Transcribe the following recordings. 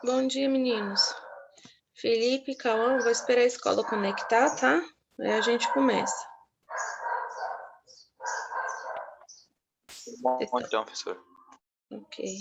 Bom dia, meninos. Felipe, Cauã, vou esperar a escola conectar, tá? Aí a gente começa. Bom, então, professor. Ok.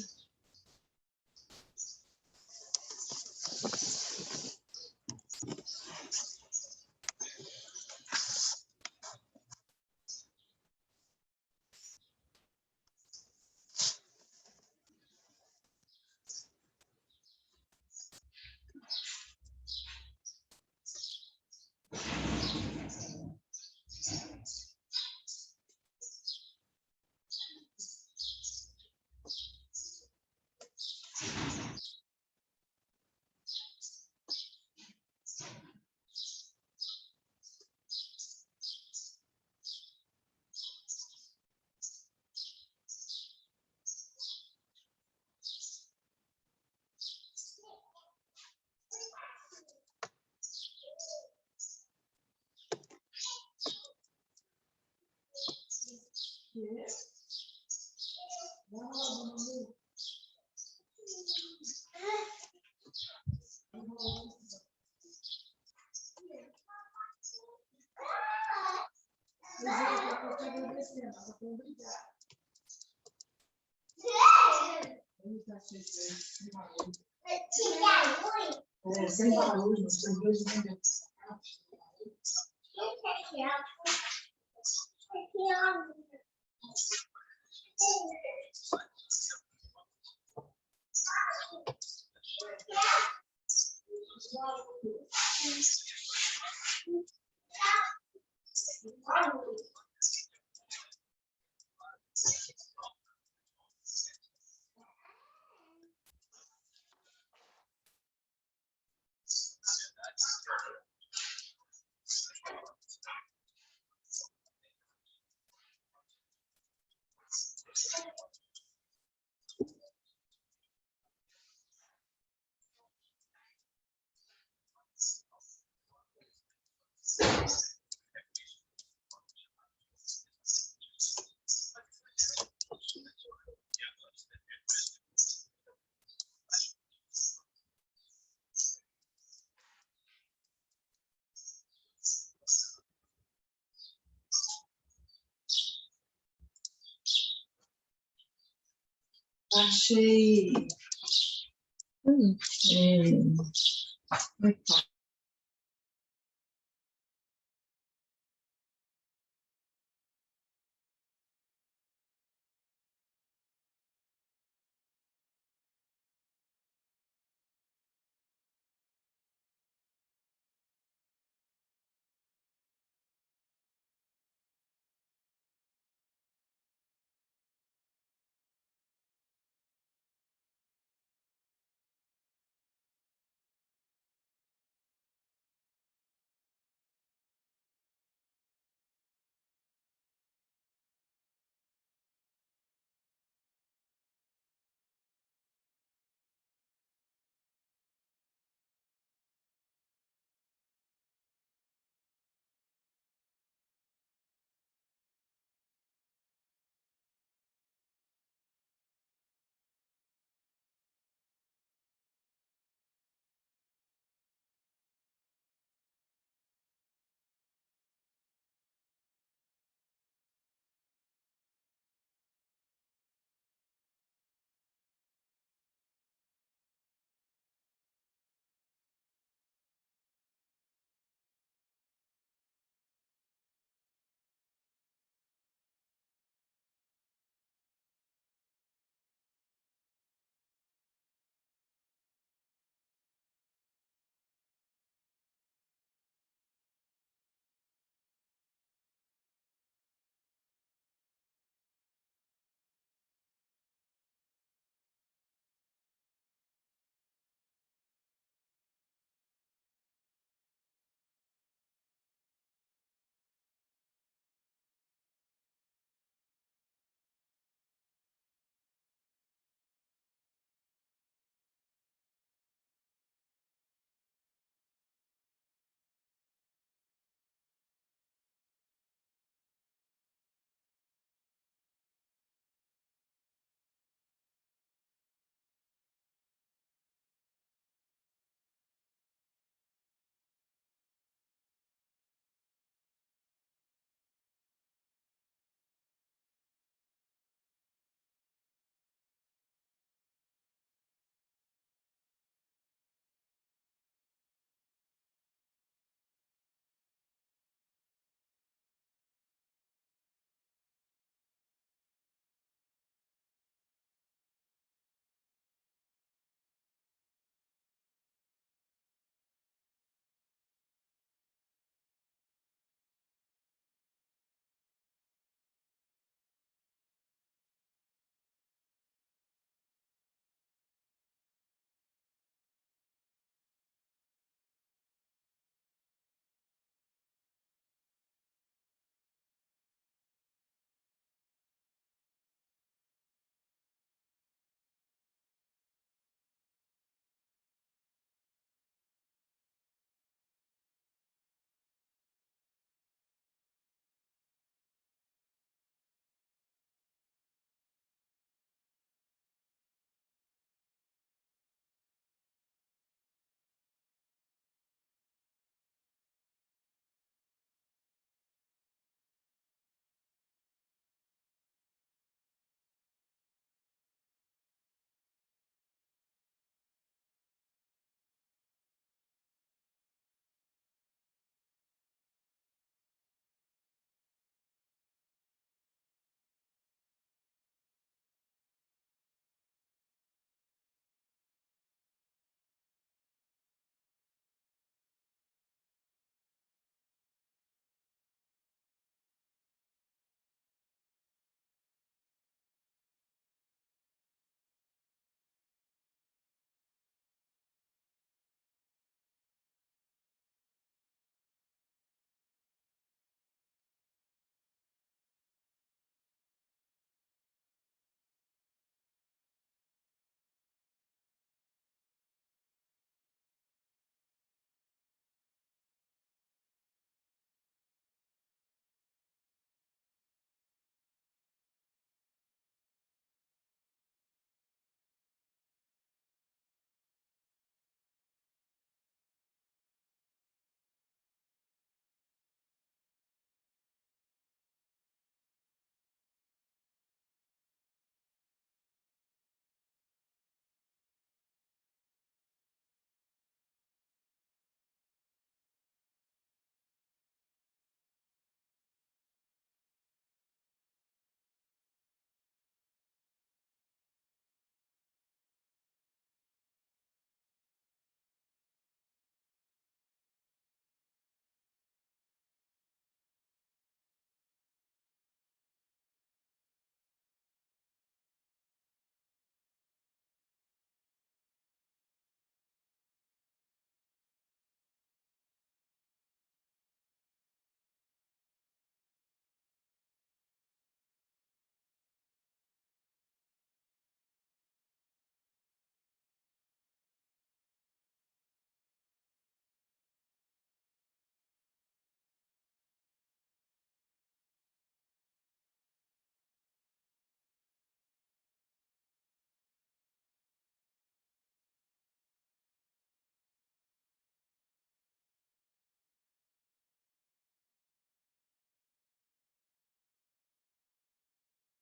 Achei.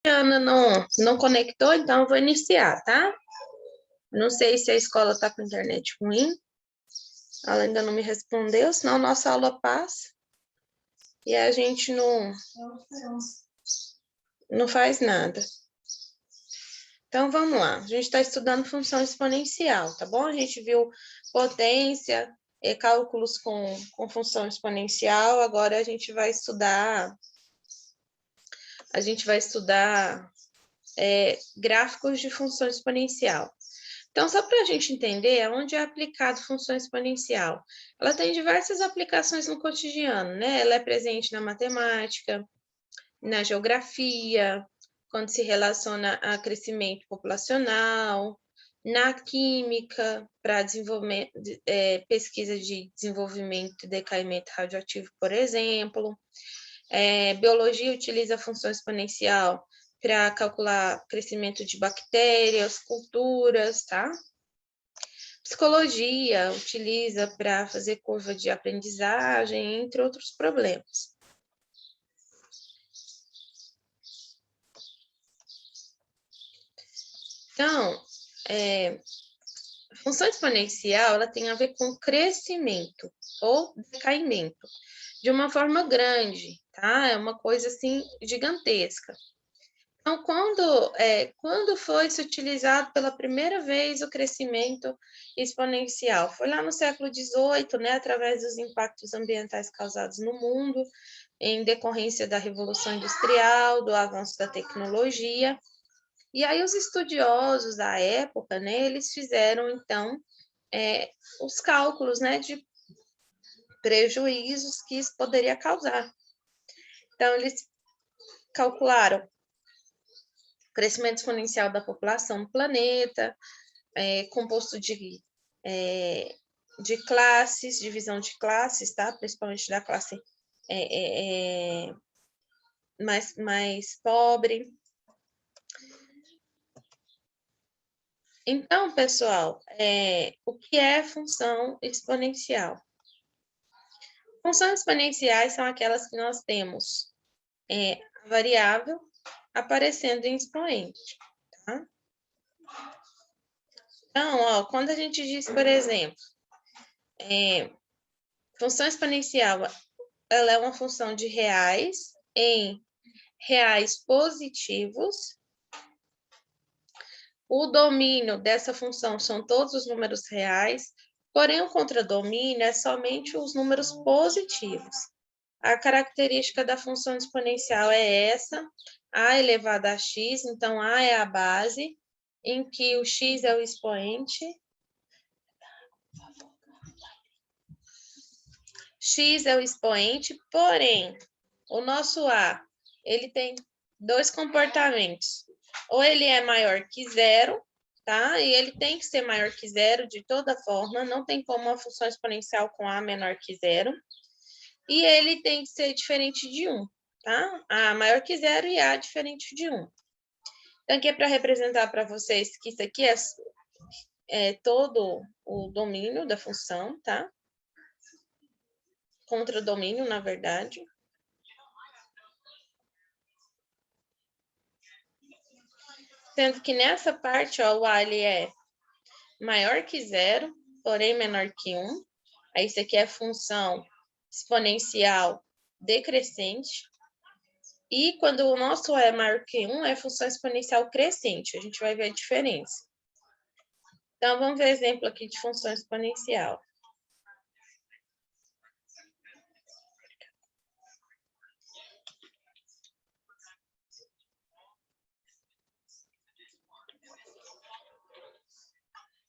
A Ana não conectou, então eu vou iniciar, tá? Não sei se a escola está com internet ruim. Ela ainda não me respondeu, senão nossa aula passa. E a gente não faz nada. Então, vamos lá. A gente está estudando função exponencial, tá bom? A gente viu potência e cálculos com função exponencial. Agora a gente vai estudar gráficos de função exponencial. Então, só para a gente entender onde é aplicado função exponencial. Ela tem diversas aplicações no cotidiano, né? Ela é presente na matemática, na geografia, quando se relaciona a crescimento populacional, na química, para desenvolvimento, pesquisa de desenvolvimento e decaimento radioativo, por exemplo. Biologia utiliza a função exponencial para calcular crescimento de bactérias, culturas, tá? Psicologia utiliza para fazer curva de aprendizagem, entre outros problemas. Então, a função exponencial ela tem a ver com crescimento ou decaimento de uma forma grande, tá? É uma coisa assim gigantesca. Então, quando foi se utilizado pela primeira vez o crescimento exponencial? Foi lá no século XVIII, né, através dos impactos ambientais causados no mundo, em decorrência da Revolução Industrial, do avanço da tecnologia. E aí os estudiosos da época, né, eles fizeram, então, os cálculos, né, de prejuízos que isso poderia causar. Então, eles calcularam o crescimento exponencial da população no planeta, composto de classes, divisão de classes, tá? Principalmente da classe mais pobre. Então, pessoal, o que é função exponencial? Funções exponenciais são aquelas que nós temos a variável aparecendo em expoente, tá? Então, ó, quando a gente diz, por exemplo, função exponencial, ela é uma função de reais em reais positivos. O domínio dessa função são todos os números reais, porém o contradomínio é somente os números positivos. A característica da função exponencial é essa, a elevado a x, então a é a base, em que o x é o expoente, x é o expoente, porém, o nosso a, ele tem dois comportamentos. Ou ele é maior que zero, tá? E ele tem que ser maior que zero de toda forma, não tem como uma função exponencial com a menor que zero. E ele tem que ser diferente de 1, tá? A maior que zero e a diferente de 1. Então, aqui é para representar para vocês que isso aqui é todo o domínio da função, tá? Contradomínio, na verdade. Sendo que nessa parte, ó, o a ele é maior que zero, porém menor que 1. Aí isso aqui é função exponencial decrescente. E quando o nosso é maior que 1, é função exponencial crescente. A gente vai ver a diferença. Então, vamos ver exemplo aqui de função exponencial.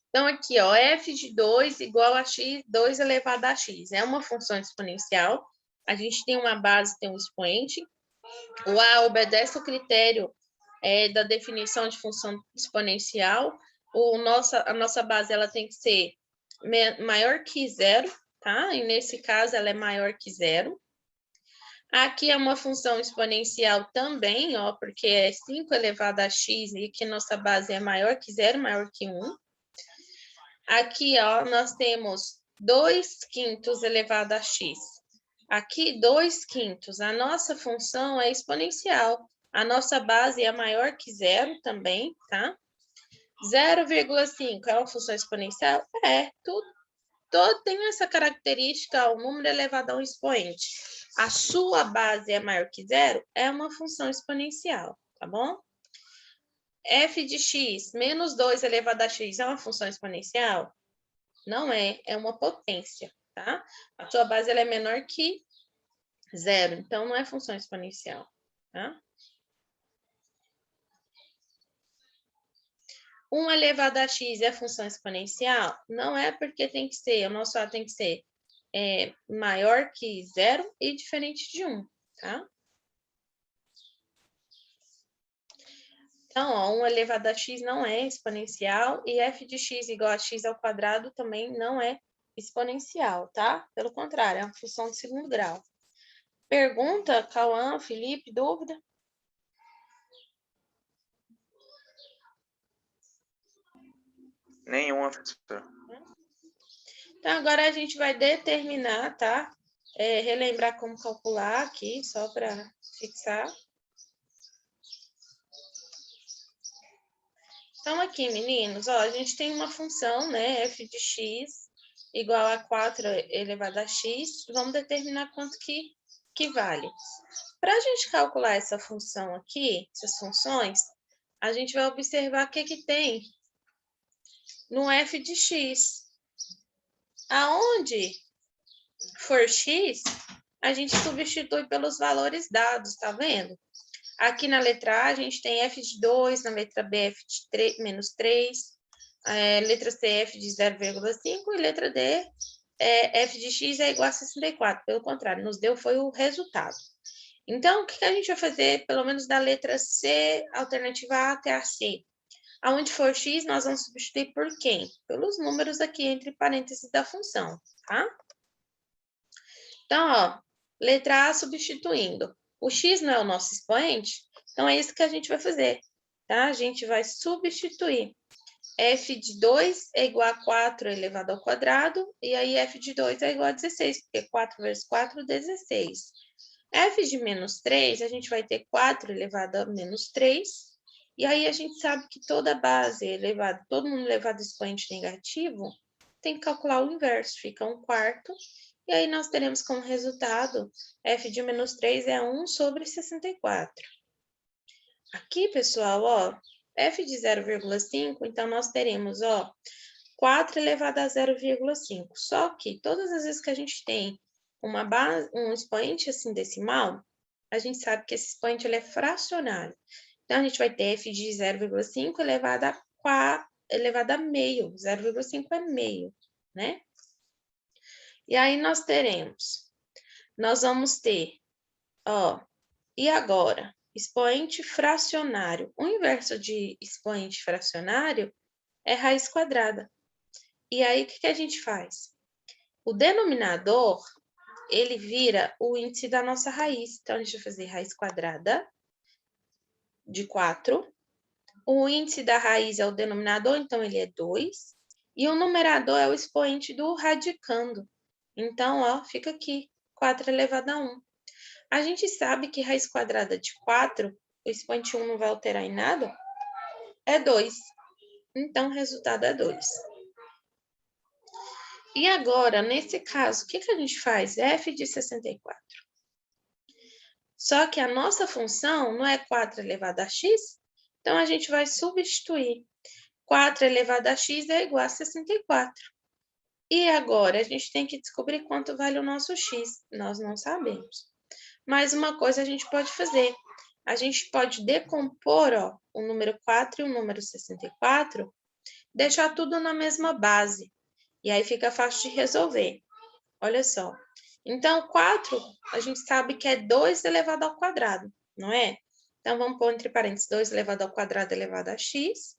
Então, aqui, ó, f de 2 igual a x, 2 elevado a x. É uma função exponencial. A gente tem uma base, tem um expoente. O a obedece ao critério da definição de função exponencial. A nossa base ela tem que ser maior que zero, tá? E nesse caso, ela é maior que zero. Aqui é uma função exponencial também, ó, porque é 5 elevado a x e que nossa base é maior que zero, maior que 1. Aqui, ó, nós temos 2/5 elevado a x. Aqui, 2/5. A nossa função é exponencial. A nossa base é maior que zero também, tá? 0,5 é uma função exponencial? É, todo tem essa característica, o número elevado a um expoente. A sua base é maior que zero, é uma função exponencial, tá bom? F de x menos 2 elevado a x é uma função exponencial? Não é, é uma potência, tá? A sua base ela é menor que zero, então não é função exponencial, tá? 1 elevado a x é função exponencial? Não é, porque tem que ser, o nosso A tem que ser maior que zero e diferente de 1, tá? Então, ó, 1 elevado a x não é exponencial e f de x igual a x ao quadrado também não é exponencial, tá? Pelo contrário, é uma função de segundo grau. Pergunta, Cauã, Felipe, dúvida? Nenhuma, professor. Então, agora a gente vai determinar, tá? Relembrar como calcular aqui, só para fixar. Então, aqui, meninos, ó, a gente tem uma função, né? F de x igual a 4 elevado a x. Vamos determinar quanto que vale. Para a gente calcular essa função aqui, essas funções, a gente vai observar o que tem no f de x. Aonde for x, a gente substitui pelos valores dados, tá vendo? Aqui na letra A, a gente tem f de 2, na letra B, f de 3, menos 3, letra C, f de 0,5 e letra D, f de x é igual a 64. Pelo contrário, nos deu foi o resultado. Então, o que a gente vai fazer, pelo menos da letra C, alternativa A até a C? Aonde for x, nós vamos substituir por quem? Pelos números aqui entre parênteses da função, tá? Então, ó, letra A substituindo. O x não é o nosso expoente, então é isso que a gente vai fazer, tá? A gente vai substituir. F de 2 é igual a 4 elevado ao quadrado, e aí f de 2 é igual a 16, porque 4 vezes 4, 16. F de menos 3, a gente vai ter 4 elevado a menos 3, e aí a gente sabe que toda base elevada, todo mundo elevado a expoente negativo, tem que calcular o inverso, fica 1/4, e aí nós teremos como resultado, f de menos 3 é 1 sobre 64. Aqui, pessoal, ó, f de 0,5, então nós teremos, ó, 4 elevado a 0,5. Só que todas as vezes que a gente tem uma base, um expoente assim decimal, a gente sabe que esse expoente ele é fracionário. Então, a gente vai ter f de 0,5 elevado a meio. 0,5 é meio, né? E aí nós teremos, nós vamos ter, ó, e agora? Expoente fracionário. O inverso de expoente fracionário é raiz quadrada. E aí, o que a gente faz? O denominador, ele vira o índice da nossa raiz. Então, a gente vai fazer raiz quadrada de 4. O índice da raiz é o denominador, então ele é 2. E o numerador é o expoente do radicando. Então, ó, fica aqui, 4 elevado a 1. A gente sabe que raiz quadrada de 4, o expoente 1 não vai alterar em nada, é 2. Então, o resultado é 2. E agora, nesse caso, o que a gente faz? F de 64. Só que a nossa função não é 4 elevado a x, então a gente vai substituir. 4 elevado a x é igual a 64. E agora, a gente tem que descobrir quanto vale o nosso x. Nós não sabemos. Mas uma coisa a gente pode fazer. A gente pode decompor, ó, o número 4 e o número 64, deixar tudo na mesma base. E aí fica fácil de resolver. Olha só. Então, 4, a gente sabe que é 2 elevado ao quadrado, não é? Então, vamos pôr entre parênteses 2 elevado ao quadrado elevado a x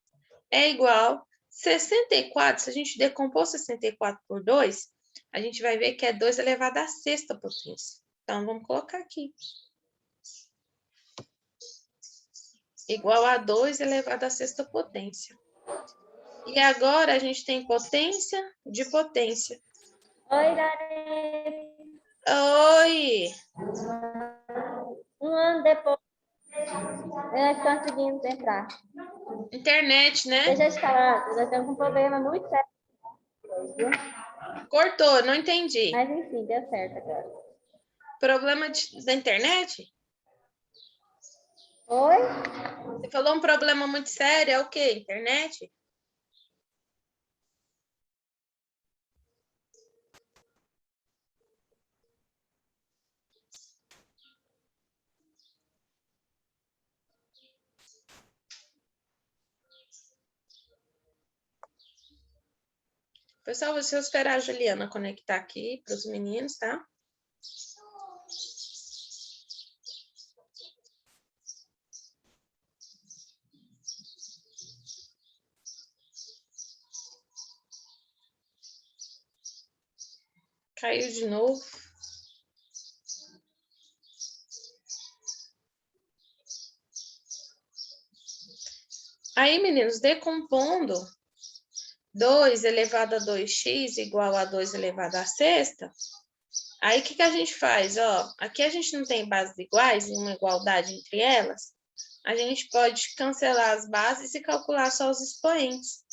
é igual 64. Se a gente decompor 64 por 2, a gente vai ver que é 2 elevado à sexta potência. Então, vamos colocar aqui. Igual a 2 elevado à sexta potência. E agora, a gente tem potência de potência. Oi, Dani. Oi! Um ano depois. É, conseguimos entrar. Internet, né? Deixa eu te falar, nós estamos com um problema muito sério. Cortou, não entendi. Mas enfim, deu certo agora. Problema da internet? Oi? Você falou um problema muito sério, é o quê? Internet? Pessoal, vou esperar a Juliana conectar aqui para os meninos, tá? Caiu de novo. Aí, meninos, decompondo 2 elevado a 2x igual a 2 elevado a sexta, aí o que a gente faz? Ó, aqui a gente não tem bases iguais e uma igualdade entre elas, a gente pode cancelar as bases e calcular só os expoentes.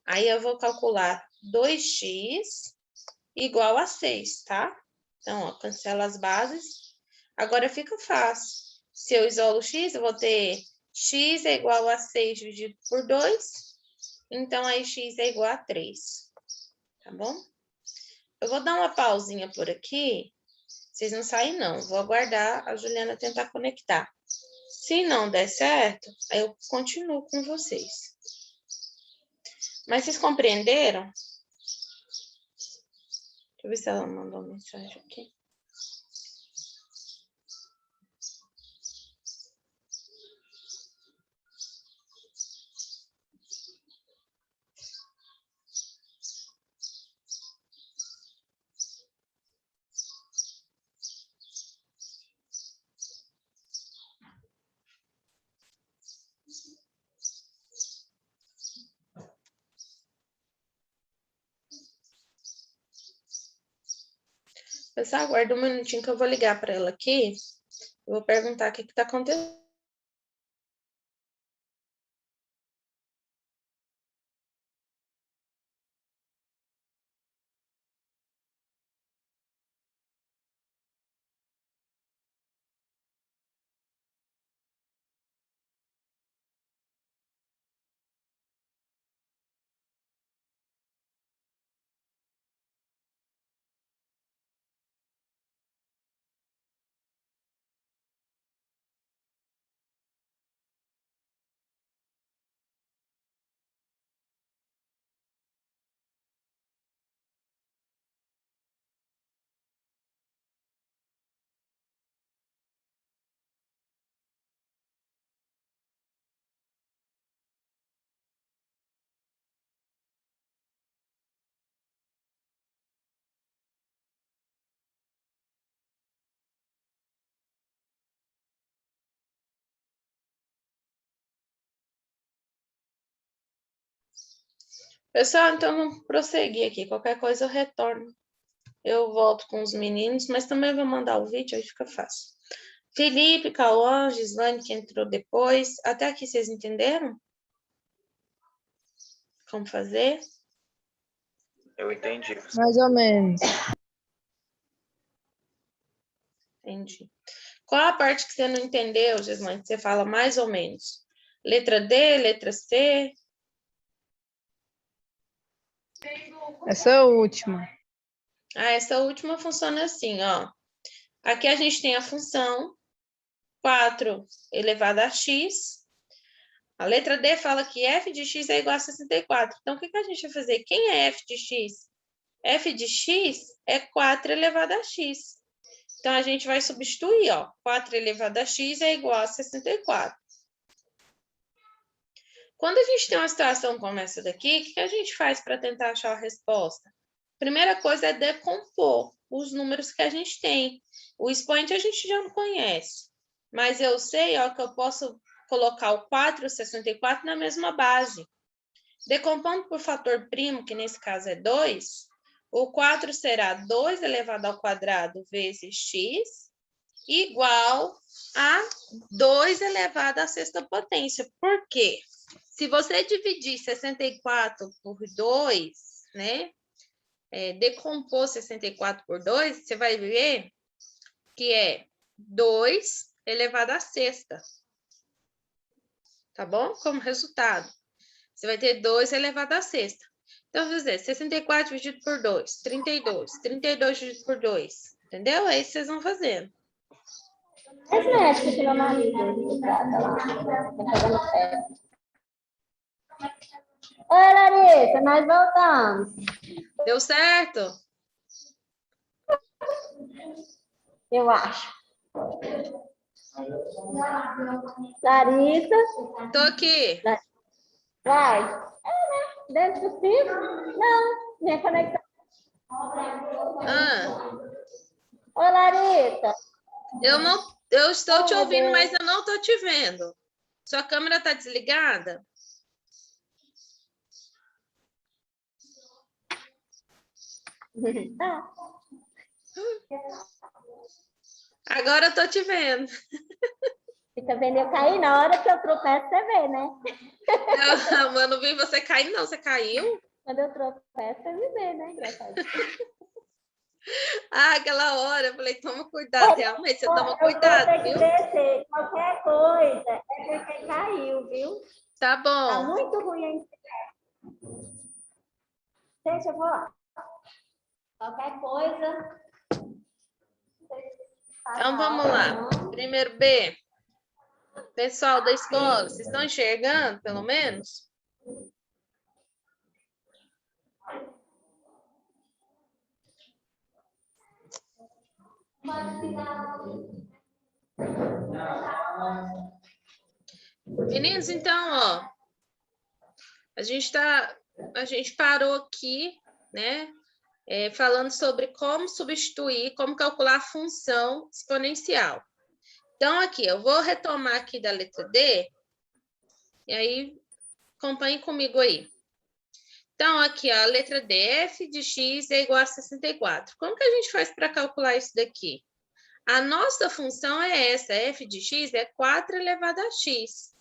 Aí eu vou calcular 2x igual a 6, tá? Então, ó, cancela as bases. Agora fica fácil. Se eu isolo x, eu vou ter x é igual a 6 dividido por 2. Então, aí x é igual a 3. Tá bom? Eu vou dar uma pausinha por aqui. Vocês não saem, não. Vou aguardar a Juliana tentar conectar. Se não der certo, aí eu continuo com vocês. Mas vocês compreenderam? Deixa eu ver se ela mandou uma mensagem aqui. Pessoal, aguarda um minutinho que eu vou ligar para ela aqui. Eu vou perguntar o que está acontecendo. Pessoal, então vamos prosseguir aqui. Qualquer coisa eu retorno. Eu volto com os meninos, mas também vou mandar o vídeo, aí fica fácil. Felipe, Cauã, Gislane, que entrou depois. Até aqui vocês entenderam? Como fazer? Eu entendi. Mais ou menos. Entendi. Qual a parte que você não entendeu, Gislane? Você fala mais ou menos. Letra D, letra C? Essa última. Ah, essa última funciona assim, ó. Aqui a gente tem a função 4 elevado a x. A letra D fala que f de x é igual a 64. Então, o que a gente vai fazer? Quem é f de x? F de x é 4 elevado a x. Então, a gente vai substituir, ó. 4 elevado a x é igual a 64. Quando a gente tem uma situação como essa daqui, o que a gente faz para tentar achar a resposta? Primeira coisa é decompor os números que a gente tem. O expoente a gente já não conhece, mas eu sei, ó, que eu posso colocar o 4 e o 64 na mesma base. Decompondo por fator primo, que nesse caso é 2, o 4 será 2 elevado ao quadrado vezes x, igual a 2 elevado à sexta potência. Por quê? Se você dividir 64 por 2, né? Decompor 64 por 2, você vai ver que é 2 elevado à sexta. Tá bom? Como resultado, você vai ter 2 elevado à sexta. Então, vou dizer, 64 dividido por 2, 32. 32 dividido por 2. Entendeu? É isso que vocês vão fazendo. Esse médico que tirou uma amiga de prata lá. Tá fazendo festa. Oi, Larissa, nós voltamos. Deu certo? Eu acho. Larissa. Tô aqui. Vai. Dentro do possível? Não. Minha conexão. Oi, Larissa. Eu estou te meu ouvindo, Deus. mas eu não estou te vendo. Sua câmera está desligada? Agora eu estou te vendo. Fica vendo eu cair na hora que eu tropeço, você vê, né? Eu não vi você cair, não. Você caiu? Quando eu tropeço, você me vê, né? Engraçado. Aquela hora eu falei, toma cuidado. Realmente, você toma Eu cuidado, vou ter que viu? descer. Qualquer coisa é porque caiu, viu? Tá Tá bom. muito ruim a internet. Gente, eu vou lá. Qualquer coisa. Então, vamos lá. Primeiro B. Pessoal da escola, vocês estão enxergando, pelo menos? Meninos, então, ó, a gente parou aqui, né, falando sobre como substituir, como calcular a função exponencial. Então, aqui, eu vou retomar aqui da letra D, e aí, acompanhem comigo aí. Então, aqui, ó, a letra D, f de x é igual a 64. Como que a gente faz para calcular isso daqui? A nossa função é essa, f de x é 4 elevado a x.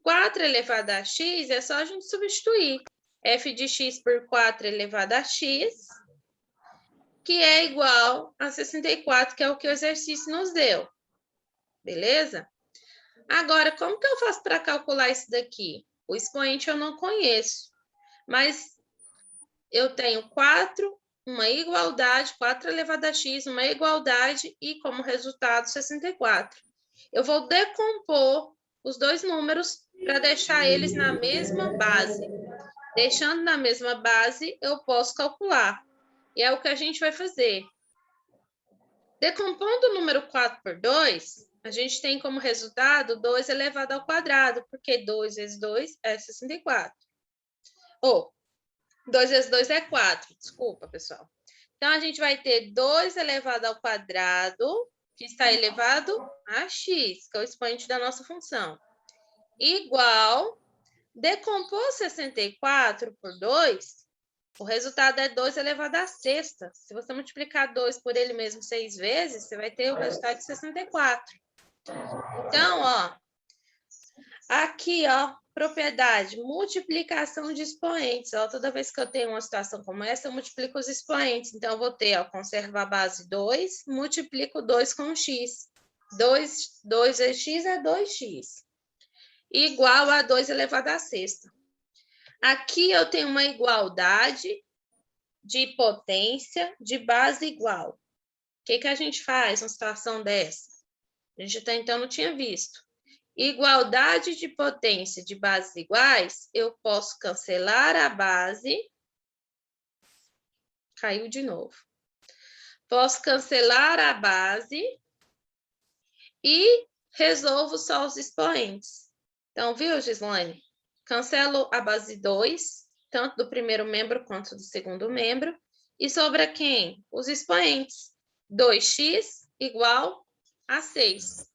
4 elevado a x é só a gente substituir. F de x por 4 elevado a x, que é igual a 64, que é o que o exercício nos deu. Beleza? Agora, como que eu faço para calcular isso daqui? O expoente eu não conheço, mas eu tenho 4, uma igualdade, 4 elevado a x, uma igualdade e, como resultado, 64. Eu vou decompor os dois números para deixar eles na mesma base. Deixando na mesma base, eu posso calcular. E é o que a gente vai fazer. Decompondo o número 4 por 2, a gente tem como resultado 2 elevado ao quadrado, porque 2 vezes 2 é 64. Ou, 2 vezes 2 é 4, desculpa, pessoal. Então, a gente vai ter 2 elevado ao quadrado, que está elevado a x, que é o expoente da nossa função, igual, decompor 64 por 2, o resultado é 2 elevado à sexta. Se você multiplicar 2 por ele mesmo 6 vezes, você vai ter o resultado de 64. Então, ó, aqui, ó, propriedade, multiplicação de expoentes. Ó, toda vez que eu tenho uma situação como essa, eu multiplico os expoentes. Então, eu vou ter, ó, conservo a base 2, multiplico 2 com x. 2 vezes x é 2x. Igual a 2 elevado à sexta. Aqui eu tenho uma igualdade de potência de base igual. O que a gente faz numa situação dessa? A gente até então não tinha visto. Igualdade de potência de bases iguais, eu posso cancelar a base. Caiu de novo. Posso cancelar a base e resolvo só os expoentes. Então, viu, Gislaine? Cancelo a base 2, tanto do primeiro membro quanto do segundo membro. E sobra quem? Os expoentes. 2x igual a 6.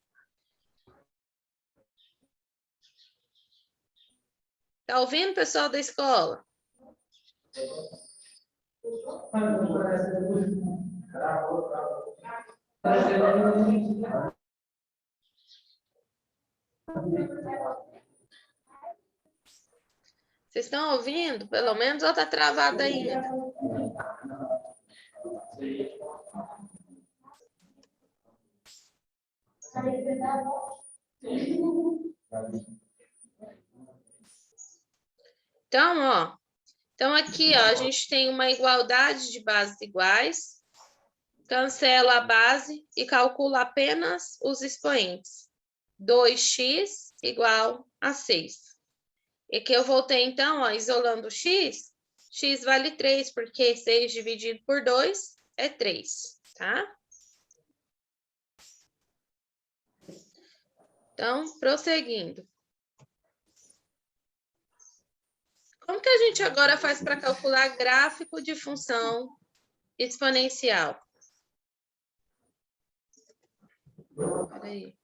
Tá ouvindo, pessoal da escola? Vocês estão ouvindo? Pelo menos ou está travado ainda? Então, ó. Então, aqui, ó, a gente tem uma igualdade de bases iguais. Cancela a base e calcula apenas os expoentes. 2x igual a 6. E aqui eu voltei, então, ó, isolando o x vale 3, porque 6 dividido por 2 é 3, tá? Então, prosseguindo. Como que a gente agora faz para calcular gráfico de função exponencial? Peraí.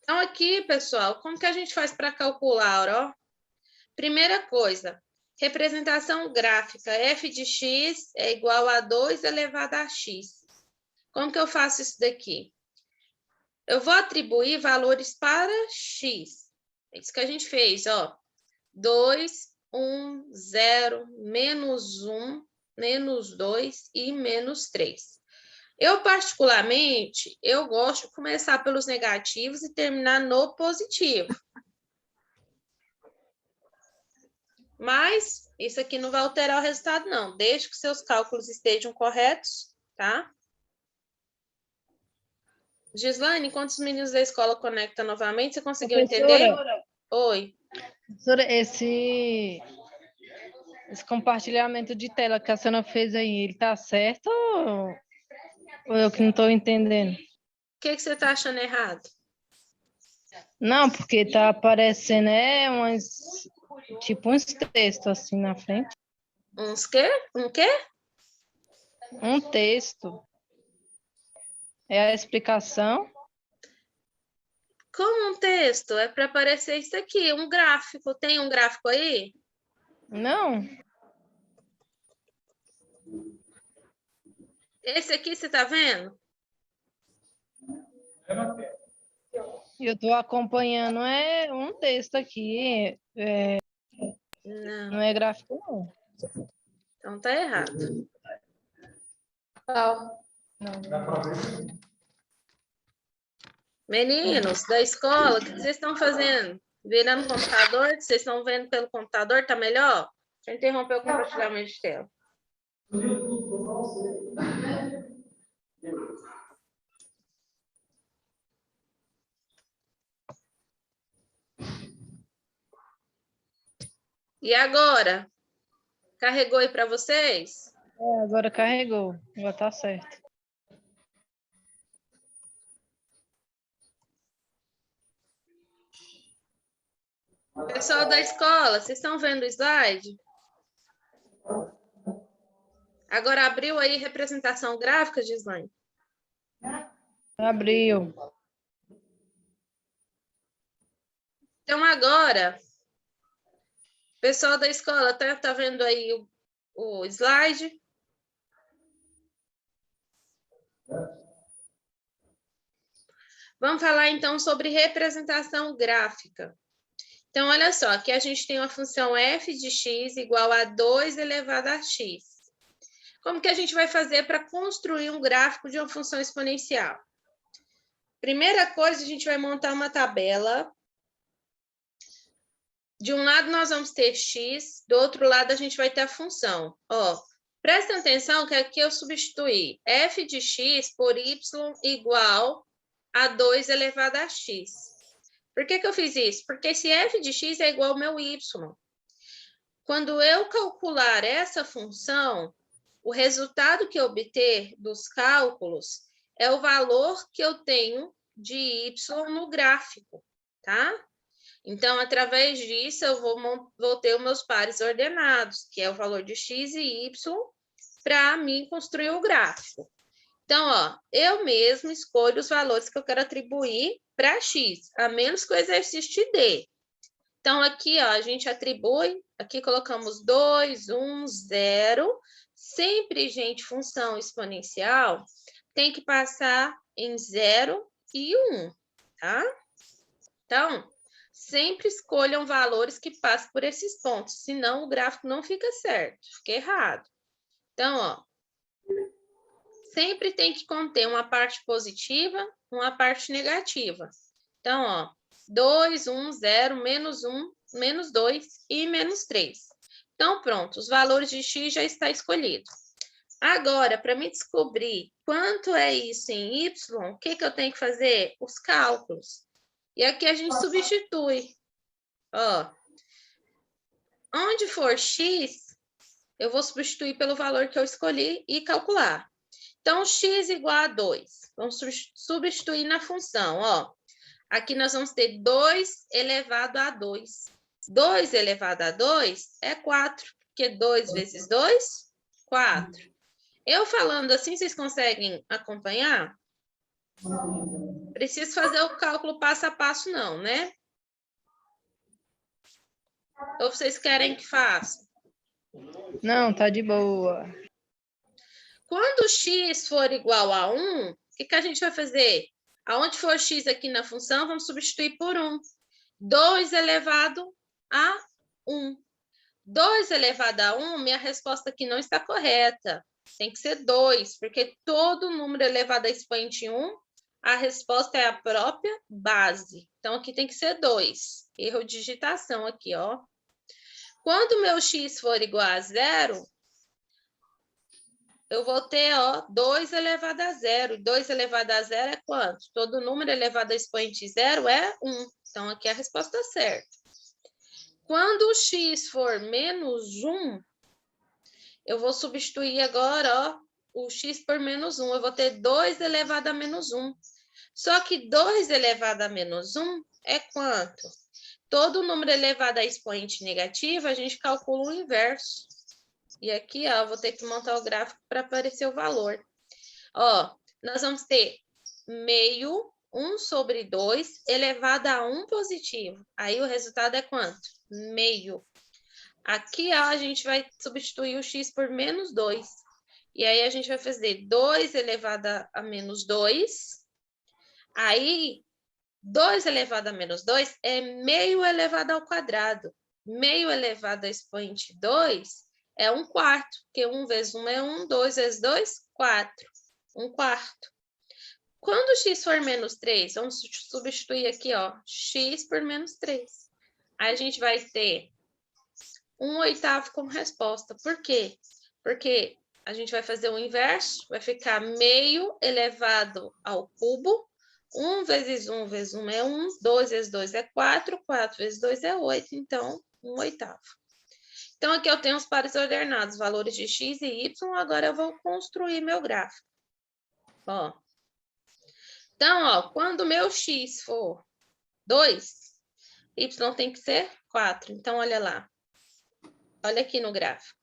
Então, aqui, pessoal, como que a gente faz para calcular, ó? Primeira coisa, representação gráfica, f de x é igual a 2 elevado a x. Como que eu faço isso daqui? Eu vou atribuir valores para x. É isso que a gente fez, ó. 2, 1, 0, menos 1, menos 2 e menos 3. Eu, particularmente, eu gosto de começar pelos negativos e terminar no positivo. Mas isso aqui não vai alterar o resultado, não. Desde que seus cálculos estejam corretos, tá? Gislaine, enquanto os meninos da escola conectam novamente, você conseguiu entender? Oi. Professora, esse compartilhamento de tela que a senhora fez aí, ele tá certo ou eu que não estou entendendo? O que você está achando errado? Não, porque tá aparecendo tipo uns textos assim na frente. Uns quê? Um quê? Um texto. É a explicação. Como um texto? É para aparecer isso aqui, um gráfico. Tem um gráfico aí? Não. Esse aqui, você está vendo? Eu estou acompanhando um texto aqui. Não. Não é gráfico, não. Então tá errado. Meninos da escola, o que vocês estão fazendo? Virando o computador? Vocês estão vendo pelo computador? Tá melhor? Deixa eu interromper o compartilhamento de tela. E agora? Carregou aí para vocês? Agora carregou. Já tá certo. Pessoal da escola, vocês estão vendo o slide? Agora abriu aí representação gráfica, Gislaine? Abriu. Então agora, pessoal da escola, tá vendo aí o slide? Vamos falar então sobre representação gráfica. Então, olha só, aqui a gente tem uma função f de x igual a 2 elevado a x. Como que a gente vai fazer para construir um gráfico de uma função exponencial? Primeira coisa, a gente vai montar uma tabela. De um lado nós vamos ter x, do outro lado a gente vai ter a função. Ó, prestem atenção que aqui eu substituí f de x por y igual a 2 elevado a x. Por que eu fiz isso? Porque se f de x é igual ao meu y. Quando eu calcular essa função, o resultado que eu obter dos cálculos é o valor que eu tenho de y no gráfico, tá? Então, através disso, eu vou ter os meus pares ordenados, que é o valor de x e y, para mim construir o gráfico. Então, ó, eu mesmo escolho os valores que eu quero atribuir para x, a menos que o exercício te dê. Então, aqui, ó, a gente atribui, aqui colocamos 2, 1, 0. Sempre, gente, função exponencial tem que passar em 0 e 1, tá? Então, sempre escolham valores que passem por esses pontos, senão o gráfico não fica certo, fica errado. Então, ó, sempre tem que conter uma parte positiva, uma parte negativa. Então, ó, 2, 1, 0, menos 1, menos 2 e menos 3. Então, pronto, os valores de x já está escolhido. Agora, para me descobrir quanto é isso em y, o que eu tenho que fazer? Os cálculos. E aqui a gente substitui. Ó, onde for x, eu vou substituir pelo valor que eu escolhi e calcular. Então, x igual a 2. Vamos substituir na função, ó. Aqui nós vamos ter 2 elevado a 2. 2 elevado a 2 é 4, porque 2 vezes 2, 4. Eu falando assim, vocês conseguem acompanhar? Preciso fazer o cálculo passo a passo, não, né? Ou vocês querem que faça? Não, tá de boa. Quando x for igual a 1, o que a gente vai fazer? Aonde for x aqui na função, vamos substituir por 1. 2 elevado a 1. 2 elevado a 1, minha resposta aqui não está correta. Tem que ser 2, porque todo número elevado a expoente 1, a resposta é a própria base. Então, aqui tem que ser 2. Erro de digitação aqui, ó. Quando meu x for igual a 0, eu vou ter, ó, 2 elevado a 0. 2 elevado a 0 é quanto? Todo número elevado a expoente 0 é 1. Então, aqui é a resposta certa. Quando o x for menos 1, eu vou substituir agora, ó, o x por menos 1. Eu vou ter 2 elevado a menos 1. Só que 2 elevado a menos 1 é quanto? Todo número elevado a expoente negativa, a gente calcula o inverso. E aqui, ó, eu vou ter que montar o gráfico para aparecer o valor. Ó, nós vamos ter meio 1 sobre 2 elevado a 1 positivo. Aí o resultado é quanto? Meio. Aqui, ó, a gente vai substituir o x por menos 2. E aí, a gente vai fazer 2 elevado a menos 2. Aí, 2 elevado a menos 2 é meio elevado ao quadrado. Meio elevado a expoente 2 é 1/4, porque 1 vezes 1 é 1, 2 vezes 2, 4. 1/4. Quando x for menos 3, vamos substituir aqui, ó, x por menos 3. Aí a gente vai ter 1/8 como resposta. Por quê? Porque a gente vai fazer o inverso, vai ficar meio elevado ao cubo. 1 vezes 1 vezes 1 é 1, 2 vezes 2 é 4, 4 vezes 2 é 8, então 1/8. Então, aqui eu tenho os pares ordenados, valores de x e y, agora eu vou construir meu gráfico. Ó. Então, ó, quando meu x for 2, y tem que ser 4. Então, olha lá. Olha aqui no gráfico.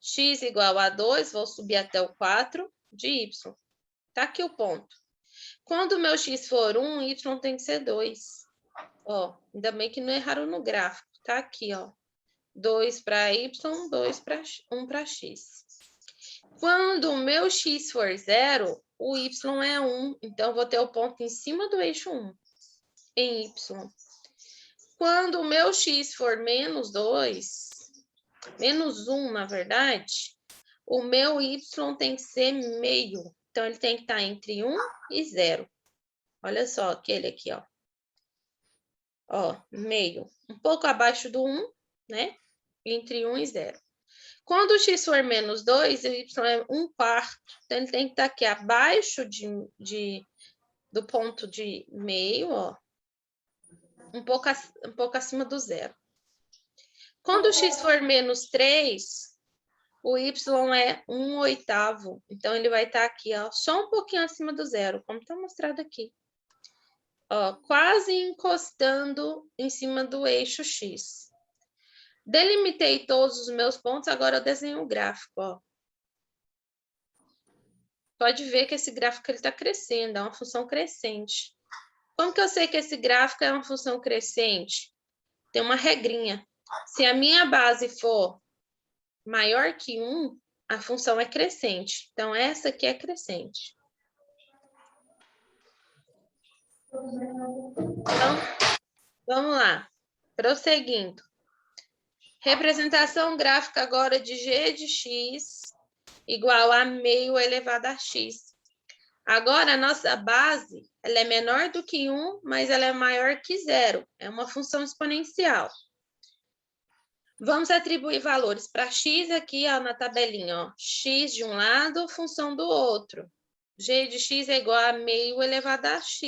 X igual a 2, vou subir até o 4 de y. Tá aqui o ponto. Quando o meu x for 1, y tem que ser 2. Ó, ainda bem que não erraram no gráfico. Tá aqui, ó. 2 para y, 1 para x. Quando o meu x for 0, o y é 1. Então, eu vou ter o ponto em cima do eixo 1, em y. Quando o meu x for menos 2, menos 1, na verdade, o meu y tem que ser meio. Então, ele tem que estar entre 1 e 0. Olha só aquele aqui, ó. Ó, meio. Um pouco abaixo do 1, né? Entre 1 e 0. Quando o x for menos 2, o y é 1/4. Então, ele tem que estar aqui abaixo do ponto de meio, ó. Um pouco acima do 0. Quando o x for menos 3, o y é 1/8. Então, ele vai estar aqui, ó, só um pouquinho acima do 0, como está mostrado aqui. Ó, quase encostando em cima do eixo x. Delimitei todos os meus pontos, agora eu desenho o gráfico, ó. Pode ver que esse gráfico está crescendo, é uma função crescente. Como que eu sei que esse gráfico é uma função crescente? Tem uma regrinha. Se a minha base for maior que 1, a função é crescente. Então, essa aqui é crescente. Então, vamos lá. Prosseguindo. Representação gráfica agora de g de x igual a meio elevado a x. Agora, a nossa base, ela é menor do que 1, mas ela é maior que 0. É uma função exponencial. Vamos atribuir valores para x aqui, ó, na tabelinha, ó. X de um lado, função do outro. G de x é igual a meio elevado a x.